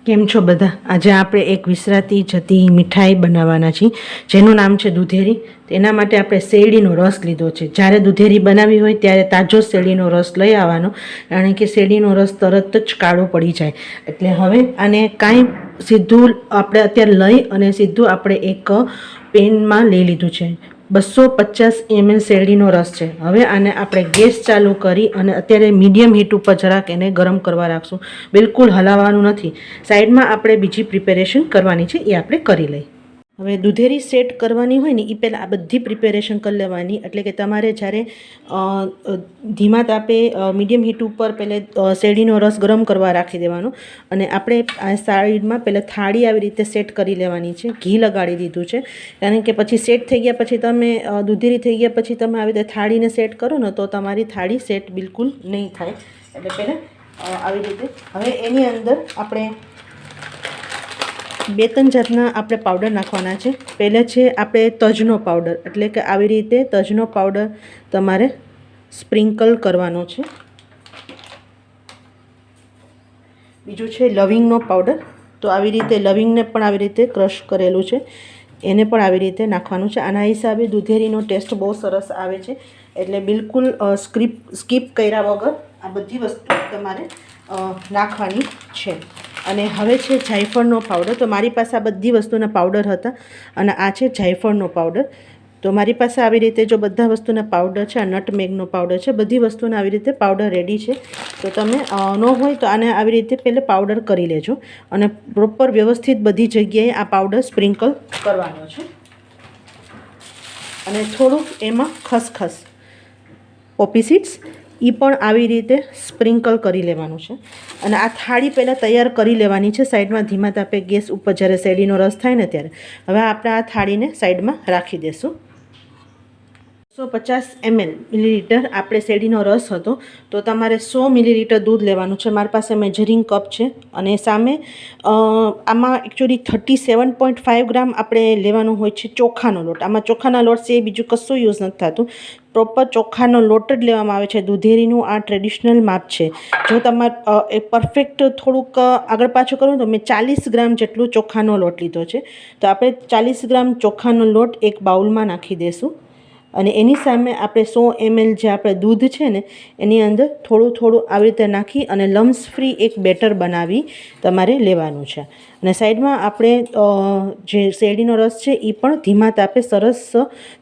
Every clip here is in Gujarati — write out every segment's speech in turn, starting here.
કેમ છો બધા? આજે આપણે એક વિસરાતી જતી મીઠાઈ બનાવવાના છીએ જેનું નામ છે દૂધેરી. તેના માટે આપણે શેરડીનો રસ લીધો છે. જ્યારે દૂધેરી બનાવી હોય ત્યારે તાજો શેરડીનો રસ લઈ આવવાનો, કારણ કે શેરડીનો રસ તરત જ કાળો પડી જાય. એટલે હવે આને કાંઈ સીધું આપણે અત્યારે લઈ અને સીધું આપણે એક પેનમાં લઈ લીધું છે. 250 ml શેરડીનો રસ છે. હવે આને આપણે ગેસ ચાલુ કરી અને અત્યારે મીડિયમ હીટ ઉપર જરાક એને ગરમ કરવા રાખશું. બિલકુલ હલાવવાનું નથી. સાઈડમાં આપણે બીજી પ્રિપેરેશન કરવાની છે, એ આપણે કરી લઈએ. હવે દૂધેરી સેટ કરવાની હોય ને એ પહેલાં આ બધી પ્રિપેરેશન કરી લેવાની. એટલે કે તમારે જ્યારે ધીમા તાપે મીડિયમ હીટ ઉપર પહેલે શેરડીનો રસ ગરમ કરવા રાખી દેવાનો, અને આપણે આ સાઈડમાં પહેલાં થાળી આવી રીતે સેટ કરી લેવાની છે. ઘી લગાડી દીધું છે, કારણ કે પછી સેટ થઈ ગયા પછી તમે દૂધેરી થઈ ગયા પછી તમે આવી રીતે થાળીને સેટ કરો ને તો તમારી થાળી સેટ બિલકુલ નહીં થાય. એટલે પહેલાં આવી રીતે હવે એની અંદર આપણે 2-3 જાતના આપણે પાવડર નાખવાના છે. પહેલાં છે આપણે તજનો પાવડર, એટલે કે આવી રીતે તજનો પાવડર તમારે સ્પ્રિંકલ કરવાનો છે. બીજું છે લવિંગનો પાવડર. તો આવી રીતે લવિંગને પણ આવી રીતે ક્રશ કરેલું છે, એને પણ આવી રીતે નાખવાનું છે. આના હિસાબે દૂધેરીનો ટેસ્ટ બહુ સરસ આવે છે. એટલે બિલકુલ સ્કીપ કર્યા વગર આ બધી વસ્તુ તમારે નાખવાની છે. અને હવે છે જાયફળનો પાવડર. તો મારી પાસે આ બધી વસ્તુના પાવડર હતા અને આ છે જાયફળનો પાવડર. તો મારી પાસે આવી રીતે જો બધા વસ્તુના પાવડર છે, આ નટમેગનો પાવડર છે, બધી વસ્તુના આવી રીતે પાવડર રેડી છે. તો તમે ન હોય તો આને આવી રીતે પહેલાં પાવડર કરી લેજો અને પ્રોપર વ્યવસ્થિત બધી જગ્યાએ આ પાવડર સ્પ્રિંકલ કરવાનો છે. અને થોડુંક એમાં ખસખસ, પોપી સીડ્સ, એ પણ આવી રીતે સ્પ્રિંકલ કરી લેવાનું છે. અને આ થાળી પહેલાં તૈયાર કરી લેવાની છે સાઈડમાં ધીમા તાપે ગેસ ઉપર જ્યારે શેરડીનો રસ થાય ને ત્યારે. હવે આપણે આ થાળીને સાઈડમાં રાખી દઈશું. 150 મિલીલીટર આપણે શેરડીનો રસ હતો, તો તમારે 100 મિલીલીટર દૂધ લેવાનું છે. મારી પાસે મેજરિંગ કપ છે અને સામે આમાં એકચ્યુઅલી 37.5 ગ્રામ આપણે લેવાનો હોય છે ચોખાનો લોટ. આમાં ચોખાના લોટ છે, બીજું કશું યુઝ નથી થતું. પ્રોપર ચોખાનો લોટ જ લેવામાં આવે છે. દૂધેરીનું આ ટ્રેડિશનલ માપ છે. જો તમારે એ પરફેક્ટ થોડુંક આગળ પાછું કરવું તો મેં 40 ગ્રામ જેટલું ચોખાનો લોટ લીધો છે. તો આપણે 40 ગ્રામ ચોખાનો લોટ એક બાઉલમાં નાખી દઈશું. અને એની સામે આપણે 100 ml જે આપણે દૂધ છે ને એની અંદર થોડું થોડું આવી રીતે નાખી અને લમ્સ ફ્રી એક બેટર બનાવી તમારે લેવાનું છે. અને સાઈડમાં આપણે જે શેરડીનો રસ છે એ પણ ધીમા તાપે સરસ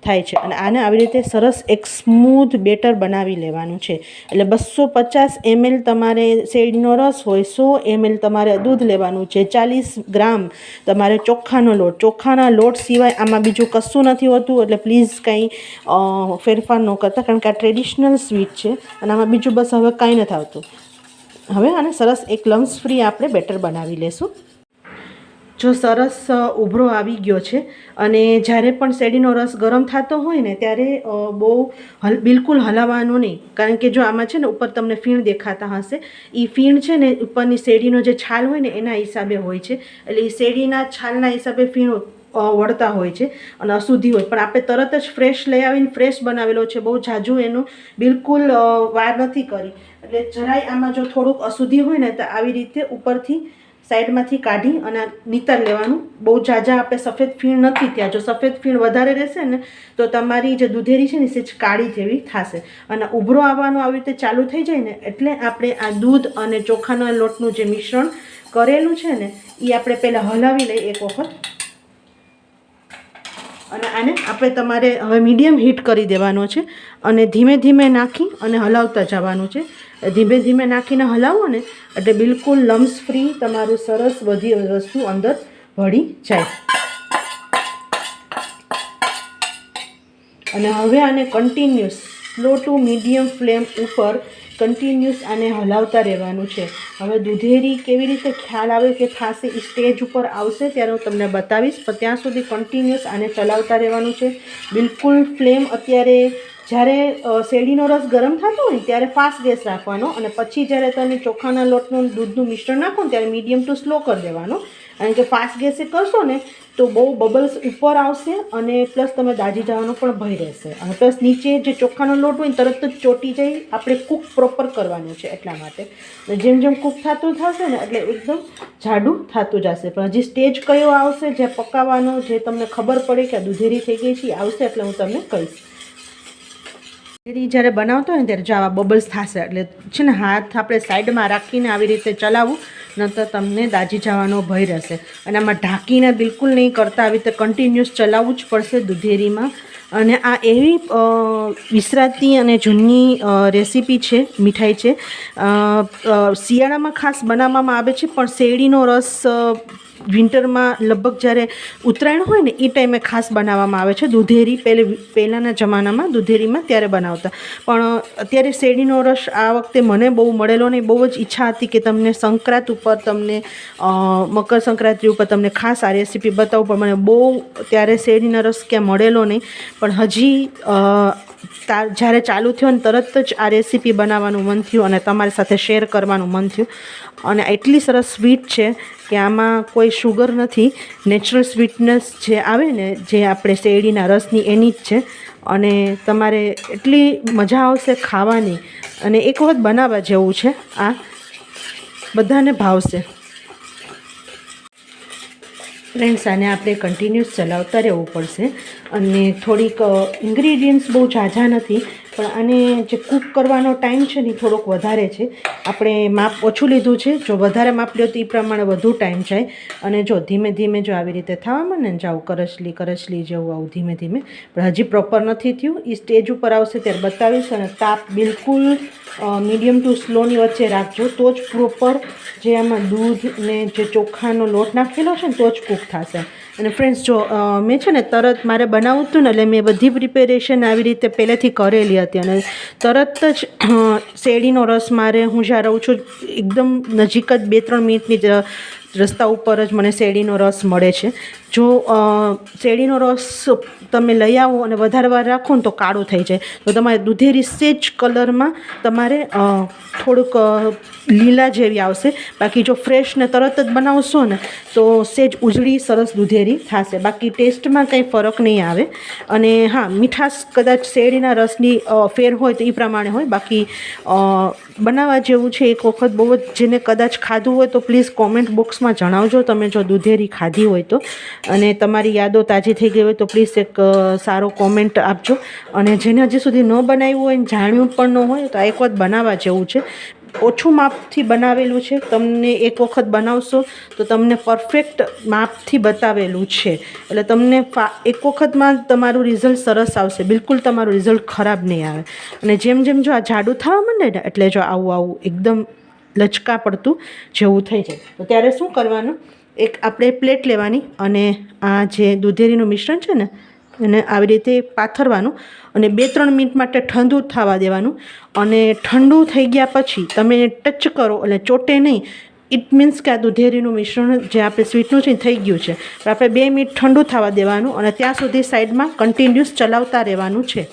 થાય છે. અને આને આવી રીતે સરસ એક સ્મૂધ બેટર બનાવી લેવાનું છે. એટલે 250 ml તમારે શેરડીનો રસ હોય, 100 ml તમારે દૂધ લેવાનું છે, 40 ગ્રામ તમારે ચોખાનો લોટ. ચોખાના લોટ સિવાય આમાં બીજું કશું નથી હોતું. એટલે પ્લીઝ કંઈ ફેરફાર ન કરતા, કારણ કે આ ટ્રેડિશનલ સ્વીટ છે અને આમાં બીજું બસ હવે કાંઈ નથી આવતું. હવે આને સરસ એક લમ્સ ફ્રી આપણે બેટર બનાવી લેશું. જો સરસ ઉભરો આવી ગયો છે અને જ્યારે પણ શેરડીનો રસ ગરમ થતો હોય ને ત્યારે બહુ બિલકુલ હલાવવાનો નહીં, કારણ કે જો આમાં છે ને ઉપર તમને ફીણ દેખાતા હશે, એ ફીણ છે ને ઉપરની શેરડીનો જે છાલ હોય ને એના હિસાબે હોય છે. એટલે એ શેરડીના છાલના હિસાબે ફીણ વળતા હોય છે અને અશુદ્ધિ હોય. પણ આપણે તરત જ ફ્રેશ લઈ આવીને ફ્રેશ બનાવેલો છે, બહુ ઝાઝું એનું બિલકુલ વાર નથી કરી. એટલે જરાય આમાં જો થોડુંક અશુદ્ધિ હોય ને તો આવી રીતે ઉપરથી સાઈડમાંથી કાઢી અને નીતર લેવાનું. બહુ ઝાઝા આપણે સફેદ ફીણ નથી ત્યાં. જો સફેદ ફીણ વધારે રહેશે ને તો તમારી જે દૂધેરી છે ને સેજ કાળી જેવી થશે. અને ઉભરો આવવાનો આવી રીતે ચાલુ થઈ જાય ને એટલે આપણે આ દૂધ અને ચોખાના લોટનું જે મિશ્રણ કરેલું છે ને એ આપણે પહેલાં હલાવી લઈએ એક વખત. અને આને આપણે તમારે હવે મીડિયમ હીટ કરી દેવાનો છે અને ધીમે ધીમે નાખી અને હલાવતા જવાનું છે. ધીમે ધીમે નાખીને હલાવો ને એટલે બિલકુલ લમ્સ ફ્રી તમારું સરસ બધી વસ્તુ અંદર ભળી જાય. અને હવે આને continuous slow to medium flame ઉપર કન્ટિન્યુઅસ આને હલાવતા રહેવાનું છે. હવે દૂધેરી કેવી રીતે ખ્યાલ આવે કે થશે એ સ્ટેજ ઉપર આવશે ત્યારે હું તમને બતાવીશ, પણ ત્યાં સુધી કન્ટિન્યુઅસ આને ચલાવતા રહેવાનું છે. બિલકુલ ફ્લેમ અત્યારે જ્યારે શેરડીનો રસ ગરમ થતો હોય ત્યારે ફાસ્ટ ગેસ રાખવાનો અને પછી જ્યારે તમે ચોખાના લોટનું દૂધનું મિશ્રણ નાખો ને ત્યારે મીડિયમ ટુ સ્લો કરી દેવાનો. કારણ કે ફાસ્ટ ગેસે કરશો ને તો બહુ બબલ્સ ઉપર આવશે અને પ્લસ તમે દાજી જવાનો પણ ભય રહેશે અને પ્લસ નીચે જે ચોખાનો લોટ હોય ને તરત જ ચોટી જાય. આપણે કૂક પ્રોપર કરવાનું છે એટલા માટે. જેમ જેમ કૂક થતું થશે ને એટલે એકદમ જાડું થતું જશે. પણ હજી સ્ટેજ કયો આવશે જે પકાવવાનો, જે તમને ખબર પડે કે દૂધેરી થઈ ગઈ છે આવશે એટલે હું તમને કહીશ. દૂધેરી જ્યારે બનાવતો હોય ને ત્યારે જો આવા બબલ્સ થશે એટલે છે ને હાથ આપણે સાઈડમાં રાખીને આવી રીતે ચલાવવું, નહીંતર તમને દાજી જવાનો ભય રહેશે. અને આમાં ઢાંકીને બિલકુલ નહીં કરતા, આવી રીતે કન્ટિન્યુઅસ ચલાવવું જ પડશે દૂધેરીમાં. અને આ એવી વિસરાતી અને જૂની રેસીપી છે, મીઠાઈ છે. શિયાળામાં ખાસ બનાવવામાં આવે છે, પણ શેરડીનો રસ વિન્ટરમાં લગભગ જ્યારે ઉત્તરાયણ હોય ને એ ટાઈમે ખાસ બનાવવામાં આવે છે. દૂધેરી પહેલાંના જમાનામાં દૂધેરીમાં ત્યારે બનાવતા, પણ અત્યારે શેરડીનો રસ આ વખતે મને બહુ મળેલો નહીં. બહુ જ ઈચ્છા હતી કે તમને સંક્રાંત ઉપર, તમને મકર સંક્રાંતિ ઉપર તમને ખાસ આ રેસીપી બતાવું, પણ મને બહુ ત્યારે શેરડીનો રસ ક્યાં મળેલો નહીં. પણ હજી જ્યારે ચાલુ થયો ને તરત જ આ રેસીપી બનાવવાનું મન થયું અને તમારી સાથે શેર કરવાનું મન થયું. અને એટલી સરસ સ્વીટ છે કે આમાં કોઈ શુગર નથી, નેચરલ સ્વીટનેસ જે આવે ને જે આપણે શેરડીના રસની એની જ છે. અને તમારે એટલી મજા આવશે ખાવાની, અને એક વખત બનાવવા જેવું છે. આ બધાને ભાવશે. ફ્રેન્ડ્સ, આને આપણે કન્ટિન્યુઅસ ચલાવતા રહેવું પડશે. અને થોડીક ઇન્ગ્રીડિયન્ટ્સ બહુ ઝાઝા નથી, પણ આને જે કૂક કરવાનો ટાઈમ છે ને થોડોક વધારે છે. આપણે માપ ઓછું લીધું છે. જો વધારે માપ લ્યો તો એ પ્રમાણે વધુ ટાઈમ જાય. અને જો ધીમે ધીમે જો આવી રીતે થવા માંડે ને જાવ કરચલી કરચલી જેવું આવું ધીમે ધીમે, પણ હજી પ્રોપર નથી થયું. એ સ્ટેજ ઉપર આવશે ત્યારે બતાવીશ. અને તાપ બિલકુલ મીડિયમ ટુ સ્લોની વચ્ચે રાખજો, તો જ પ્રોપર જે આમાં દૂધ ને જે ચોખાનો લોટ નાખેલો છે ને તો જ કૂક થશે. અને ફ્રેન્ડ્સ, જો મેં છે ને તરત મારે બનાવવું હતું ને એટલે મેં બધી પ્રિપેરેશન આવી રીતે પહેલેથી કરેલી હતી. અને તરત જ શેરડીનો રસ મારે, હું જ્યાં રહું છું એકદમ નજીક જ 2-3 મિનિટની રસ્તા ઉપર જ મને શેરડીનો રસ મળે છે. જો શેરડીનો રસ તમે લઈ આવો અને વધારે વાર રાખો ને તો કાળું થઈ જાય. તો તમારે દૂધેરી સેજ કલરમાં તમારે થોડુંક લીલા જેવી આવશે. બાકી જો ફ્રેશ ને તરત જ બનાવશો ને તો સેજ ઉજળી સરસ દૂધેરી થશે. બાકી ટેસ્ટમાં કંઈ ફરક નહીં આવે. અને હા, મીઠાશ કદાચ શેરડીના રસની ફેર હોય તો એ પ્રમાણે હોય. બાકી બનાવવા જેવું છે. એક વખત બહુ જ, જેને કદાચ ખાધું હોય તો પ્લીઝ કોમેન્ટ બોક્સમાં જણાવજો તમે જો દૂધેરી ખાધી હોય તો. અને તમારી યાદો તાજી થઈ ગઈ હોય તો પ્લીઝ એક સારો કોમેન્ટ આપજો. અને જેને હજી સુધી ન બનાવ્યું હોય ને જાણ્યું પણ ન હોય તો એક વખત બનાવવા જેવું છે. ઓછું માપથી બનાવેલું છે. તમને એક વખત બનાવશો તો તમને પરફેક્ટ માપથી બતાવેલું છે. એટલે તમને એક વખતમાં તમારું રિઝલ્ટ સરસ આવશે. બિલકુલ તમારું રિઝલ્ટ ખરાબ નહીં આવે. અને જેમ જેમ જો આ જાડું થવા માંડે ને એટલે જો આવું એકદમ લચકા પડતું જેવું થઈ જાય તો ત્યારે શું કરવાનું, એક આપણે પ્લેટ લેવાની અને આ જે દૂધેરીનું મિશ્રણ છે ને એને આવી રીતે પાથરવાનું અને 2-3 મિનિટ માટે ઠંડુ થવા દેવાનું. અને ઠંડુ થઈ ગયા પછી તમે ટચ કરો એટલે ચોટે નહીં. ઇટ મીન્સ કે આ દૂધેરીનું મિશ્રણ જે આપણે સ્વીટનું છે થઈ ગયું છે. આપણે 2 મિનિટ ઠંડુ થવા દેવાનું અને ત્યાં સુધી સાઈડમાં કન્ટિન્યુઅસ ચલાવતા રહેવાનું છે.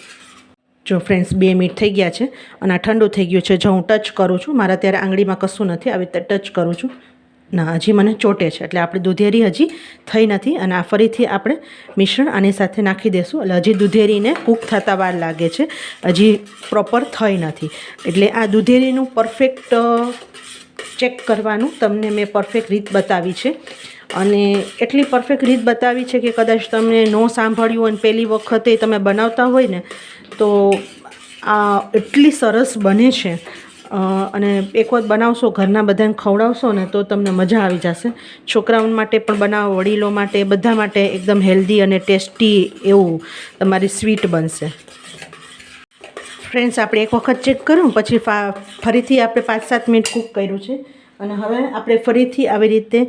જો ફ્રેન્ડ્સ, 2 મિનિટ થઈ ગયા છે અને આ ઠંડુ થઈ ગયું છે. જો હું ટચ કરું છું, મારા ત્યારે આંગળીમાં કશું નથી, આવી રીતે ટચ કરું છું, ના હજી મને ચોટે છે. એટલે આપણી દૂધેરી હજી થઈ નથી. અને આ ફરીથી આપણે મિશ્રણ આની સાથે નાખી દઈશું. એટલે હજી દૂધેરીને કૂક થતાં વાર લાગે છે, હજી પ્રોપર થઈ નથી. એટલે આ દૂધેરીનું પરફેક્ટ ચેક કરવાનું તમને મેં પરફેક્ટ રીત બતાવી છે. અને એટલી પરફેક્ટ રીત બતાવી છે કે કદાચ તમને ન સાંભળ્યું હોય અને પહેલી વખતે તમે બનાવતા હોય ને તો આ એટલી સરસ બને છે. અને એક વખત બનાવશો, ઘરના બધાને ખવડાવશો ને તો તમને મજા આવી જશે. છોકરાઓ માટે પણ બનાવો, વડીલો માટે, બધા માટે એકદમ હેલ્ધી અને ટેસ્ટી એવું તમારી સ્વીટ બનશે. ફ્રેન્ડ્સ, આપણે એક વખત ચેક કર્યું પછી ફરીથી આપણે 5-7 મિનિટ કૂક કર્યું છે. અને હવે આપણે ફરીથી આવી રીતે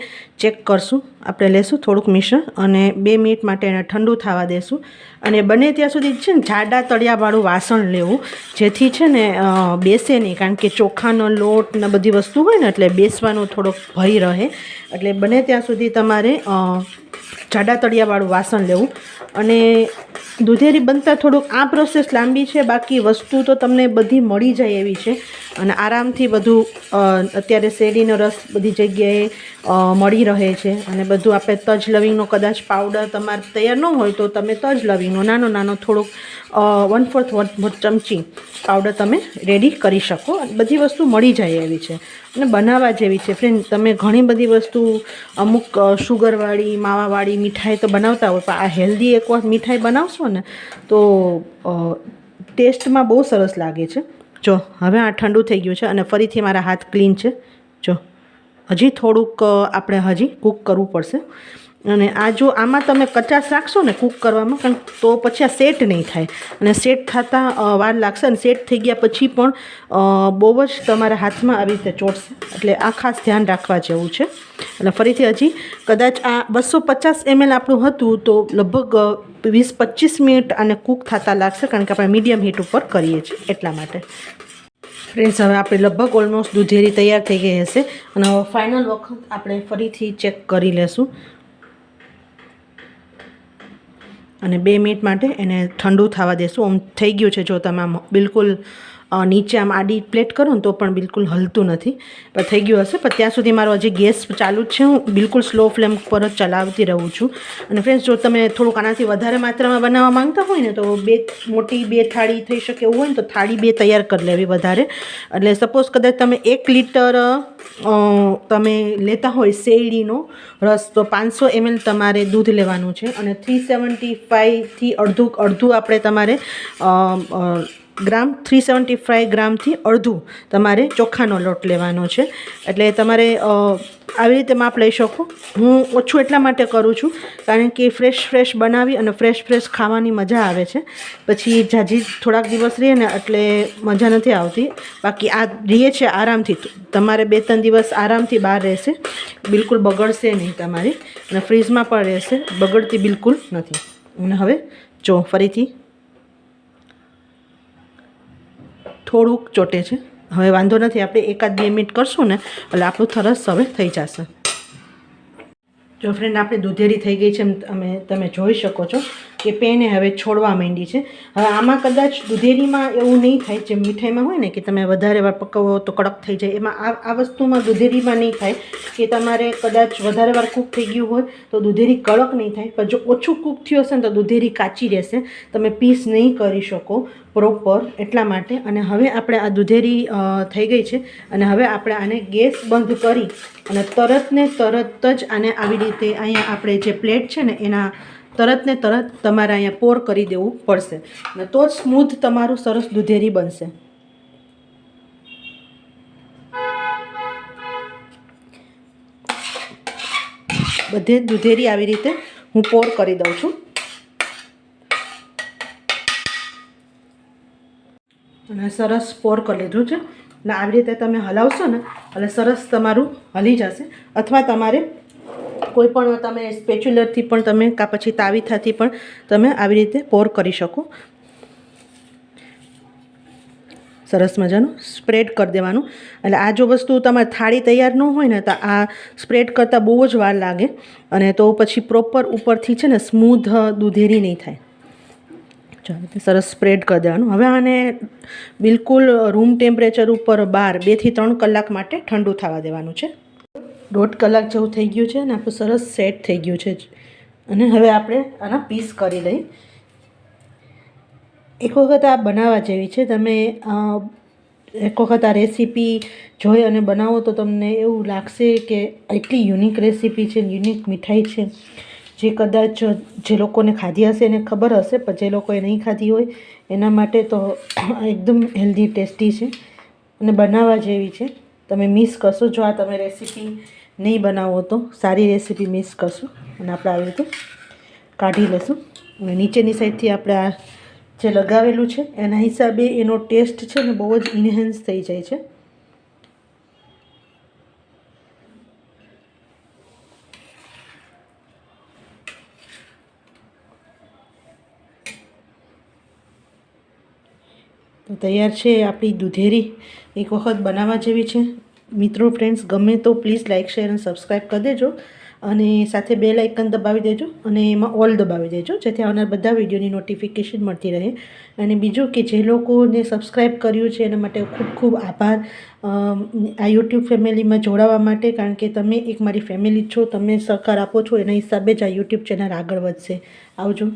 ચેક કરશું. આપણે લેશું થોડુંક મિશ્રણ અને 2 મિનિટ માટે એને ઠંડુ થવા દેશું. અને બને ત્યાં સુધી છે ને જાડા તળિયાવાળું વાસણ લેવું, જેથી છે ને બેસે નહીં. કારણ કે ચોખાનો લોટ ને બધી વસ્તુ હોય ને એટલે બેસવાનો થોડોક ભય રહે. એટલે બને ત્યાં સુધી તમારે જાડા તળિયાવાળું વાસણ લેવું. અને દૂધેરી બનતા થોડુંક આ પ્રોસેસ લાંબી છે, બાકી વસ્તુ તો તમને બધી મળી જાય એવી છે. અને આરામથી બધું અત્યારે શેરડીનો રસ બધી જગ્યાએ મળી રહે છે. અને બધું આપણે તજ લવિંગનો કદાચ પાવડર તમારે તૈયાર ન હોય તો તમે તજ લવિંગનો નાનો નાનો થોડોક 1/4 ચમચી પાવડર તમે રેડી કરી શકો. બધી વસ્તુ મળી જાય એવી છે અને બનાવવા જેવી છે. ફ્રેન્ડ, તમે ઘણી બધી વસ્તુ અમુક શુગરવાળી માવાવાળી મીઠાઈ તો બનાવતા હોય, પણ આ હેલ્ધી એકવાર મીઠાઈ બનાવશો ને તો ટેસ્ટમાં બહુ સરસ લાગે છે. જો હવે આ ઠંડુ થઈ ગયું છે અને ફરીથી મારા હાથ ક્લીન છે. જો હજી થોડુંક આપણે હજી કૂક કરવું પડશે. અને આ જો આમાં તમે કચાશ રાખશો ને કૂક કરવામાં, કારણ તો પછી આ સેટ નહીં થાય અને સેટ થતાં વાર લાગશે. અને સેટ થઈ ગયા પછી પણ બહુ જ તમારા હાથમાં આવી રીતે ચોટશે. એટલે આ ખાસ ધ્યાન રાખવા જેવું છે. અને ફરીથી હજી કદાચ આ 250 ml આપણું હતું તો લગભગ 20-25 મિનિટ આને કૂક થતાં લાગશે, કારણ કે આપણે મીડિયમ હીટ ઉપર કરીએ છીએ એટલા માટે. ફ્રેન્ડ્સ, હવે આપણે લગભગ ઓલમોસ્ટ દૂધેરી તૈયાર થઈ ગઈ હશે. અને હવે ફાઇનલ વખત આપણે ફરીથી ચેક કરી લેશું અને 2 મિનિટ માટે એને ઠંડુ થવા દેશું. આમ થઈ ગયું છે. જો તમે આમ બિલકુલ નીચે આમ આડી પ્લેટ કરો ને તો પણ બિલકુલ હલતું નથી, પણ થઈ ગયું હશે. પણ ત્યાં સુધી મારો હજી ગેસ ચાલુ જ છે. હું બિલકુલ સ્લો ફ્લેમ પર જ ચલાવતી રહું છું. અને ફ્રેન્ડ્સ, જો તમે થોડુંક આનાથી વધારે માત્રામાં બનાવવા માંગતા હોય ને તો બે થાળી થઈ શકે એવું હોય ને તો થાળી 2 તૈયાર કરી લેવી વધારે. એટલે સપોઝ કદાચ તમે 1 લીટર તમે લેતા હોય શેરડીનો રસ તો 500 ml તમારે દૂધ લેવાનું છે. અને 375થી અડધું આપણે તમારે ગ્રામ 375 ગ્રામથી અડધું તમારે ચોખાનો લોટ લેવાનો છે. એટલે તમારે આવી રીતે માપ લઈ શકો. હું ઓછું એટલા માટે કરું છું કારણ કે ફ્રેશ બનાવી અને ફ્રેશ ખાવાની મજા આવે છે. પછી જાજી થોડાક દિવસ રહીએ ને એટલે મજા નથી આવતી. બાકી આ રહીએ છે આરામથી, તમારે 2-3 દિવસ આરામથી બહાર રહેશે, બિલકુલ બગડશે નહીં તમારી. અને ફ્રીજમાં પણ રહેશે, બગડતી બિલકુલ નથી. અને હવે જો ફરીથી થોડુંક ચોટે છે. હવે વાંધો નથી, આપણે 1-2 મિનિટ કરશું ને એટલે આપણું સરસ હવે થઈ જશે. જો ફ્રેન્ડ, આપણી દૂધેરી થઈ ગઈ છે. તમે જોઈ શકો છો કે પેને હવે છોડવા માંડી છે. હવે આમાં કદાચ દૂધેરીમાં એવું નહીં થાય જેમ મીઠાઈમાં હોય ને કે તમે વધારે વાર પકવો તો કડક થઈ જાય. એમાં આ વસ્તુમાં દૂધેરીમાં નહીં થાય કે તમારે કદાચ વધારે વાર કૂક થઈ ગયું હોય તો દૂધેરી કડક નહીં થાય. પણ જો ઓછું કૂક થયું હશે ને તો દૂધેરી કાચી રહેશે, તમે પીસ નહીં કરી શકો પ્રોપર એટલા માટે. અને હવે આપણે આ દૂધેરી થઈ ગઈ છે અને હવે આપણે આને ગેસ બંધ કરી અને તરત જ આને આવી રીતે અહીંયા આપણે જે પ્લેટ છે ને એના તરત તમારે અહીંયા પોર કરી દેવું પડશે. અને તો જ સ્મૂથ તમારું સરસ દૂધેરી બનશે. બધે દૂધેરી આવી રીતે હું પોર કરી દઉં છું. અને સરસ પોર કરી લીધું છે. અને આવી રીતે તમે હલાવશો ને એટલે સરસ તમારું હલી જશે. અથવા તમારે કોઈ પણ તમે સ્પેચ્યુલરથી પણ તમે કાં પછી તાવીથાથી પણ તમે આવી રીતે પોર કરી શકો. સરસ મજાનું સ્પ્રેડ કરી દેવાનું. એટલે આ જો વસ્તુ તમારી થાળી તૈયાર ન હોય ને તો આ સ્પ્રેડ કરતાં બહુ જ વાર લાગે અને તો પછી પ્રોપર ઉપરથી છે ને સ્મૂધ દૂધેરી નહીં થાય. ચાલો, સરસ સ્પ્રેડ કરી દેવાનું. હવે આને બિલકુલ રૂમ ટેમ્પરેચર ઉપર 2થી 3 કલાક માટે ઠંડુ થવા દેવાનું છે. 1.5 કલાક જેવું થઈ ગયું છે અને આપણું સરસ સેટ થઈ ગયું છે. અને હવે આપણે આના પીસ કરી લઈએ. એક વખત આ બનાવવા જેવી છે. તમે એક વખત આ રેસીપી જોઈ અને બનાવો તો તમને એવું લાગશે કે એટલી યુનિક રેસીપી છે, યુનિક મીઠાઈ છે જે કદાચ જે લોકોને ખાધી હશે એને ખબર હશે, પણ જે લોકોએ નહીં ખાધી હોય એના માટે તો એકદમ હેલ્ધી ટેસ્ટી છે અને બનાવવા જેવી છે. તમે મિસ કરશો જો આ તમે રેસીપી નહીં બનાવો તો. સારી રેસીપી મિસ કરશો. અને આપણે આવી રીતે કાઢી લઈશું. અને નીચેની સાઈડથી આપણે આ જે લગાવેલું છે એના હિસાબે એનો ટેસ્ટ છે ને બહુ જ ઇન્હેન્સ થઈ જાય છે. તો તૈયાર છે આપણી દૂધેરી. એક વખત બનાવવા જેવી છે. મિત્રો, ફ્રેન્ડ્સ, ગમે તો પ્લીઝ લાઇક, શેર અને સબસ્ક્રાઈબ કરી દેજો. અને સાથે બેલ આઇકન દબાવી દેજો અને એમાં ઓલ દબાવી દેજો, જેથી આવનાર બધા વિડીયોની નોટિફિકેશન મળતી રહે. અને બીજું કે જે લોકોને સબસ્ક્રાઈબ કર્યું છે એના માટે ખૂબ ખૂબ આભાર આ યુટ્યુબ ફેમિલીમાં જોડાવા માટે, કારણ કે તમે એક મારી ફેમિલી છો. તમે સહકાર આપો છો એના હિસાબે જ આ યુટ્યુબ ચેનલ આગળ વધશે. આવજો.